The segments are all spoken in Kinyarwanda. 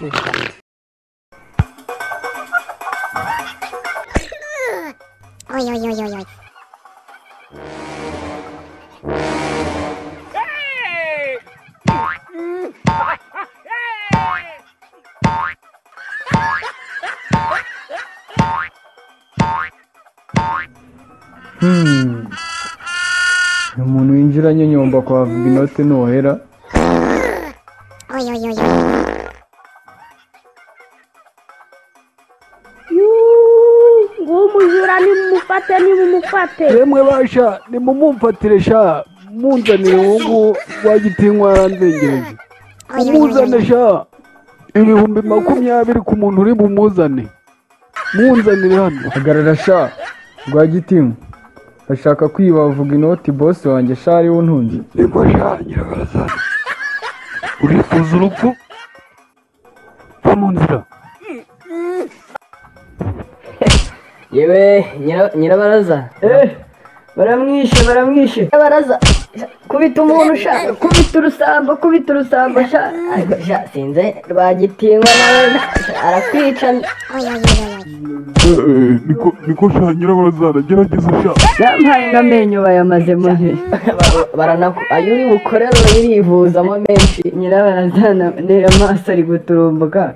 Oi, oi, oi, oi, oi. Umuntu winjiranye nyomba kwavuga inote nohera. Oi, oi, oi, oi. Nguwo umujura nimumufate. Yemwe basha nimumumfatire sha munzanire wowe wagitinywa yaranzengereje. Umuzane sha 20,000 ku muntu uri bumuzane. Munzanire hano. Hagarara sha rwagitinywa. Ashaka kwiba avuga inoti boss wanjye sha ari untunze. Ego sha nyirabarazana. Urifuza urupfu? Va mu nzira. Yewe nyirabaraza. Baramwishe. Nyirabaraza. Kubita umuntu sha, kubita urusambo sha. Sha sinze rwagitinywa nawe arakwica. Oi, oi, oi, oi. Niko sha nyirabarazana gerageza sha. Yampaye ngamenyo bayamazemo he. Ayuri bukorero yirivuzamo menshi. Nyirabarazana ne amaso ari guturumbuka.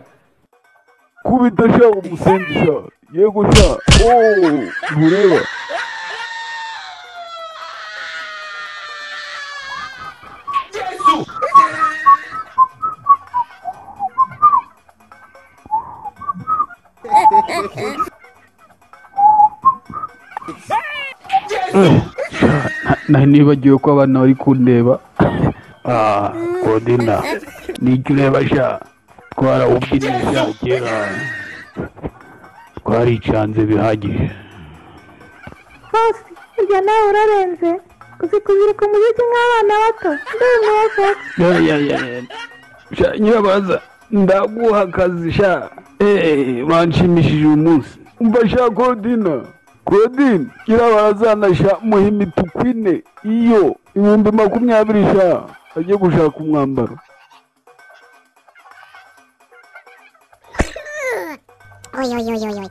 Kubita sha umusenzi sha. Yego sha. Ntureba. Nibagiwe ko abana bari kundeba. Kodina nicyo ureba sha twarawubyinisha kera twaricanze bihagije. Bose ibyo nawe urarenze kuzikubirika umuziki nk'abana bato ndumiye Sha nyirabaza ndaguha akazi sha. Banshimishije umunsi. Umva sha Kodina nyirabarazana sha muha imituku 4 iyo 20,000 sha ajye gushaka umwambaro. Oi, oi, oi, oi, oi.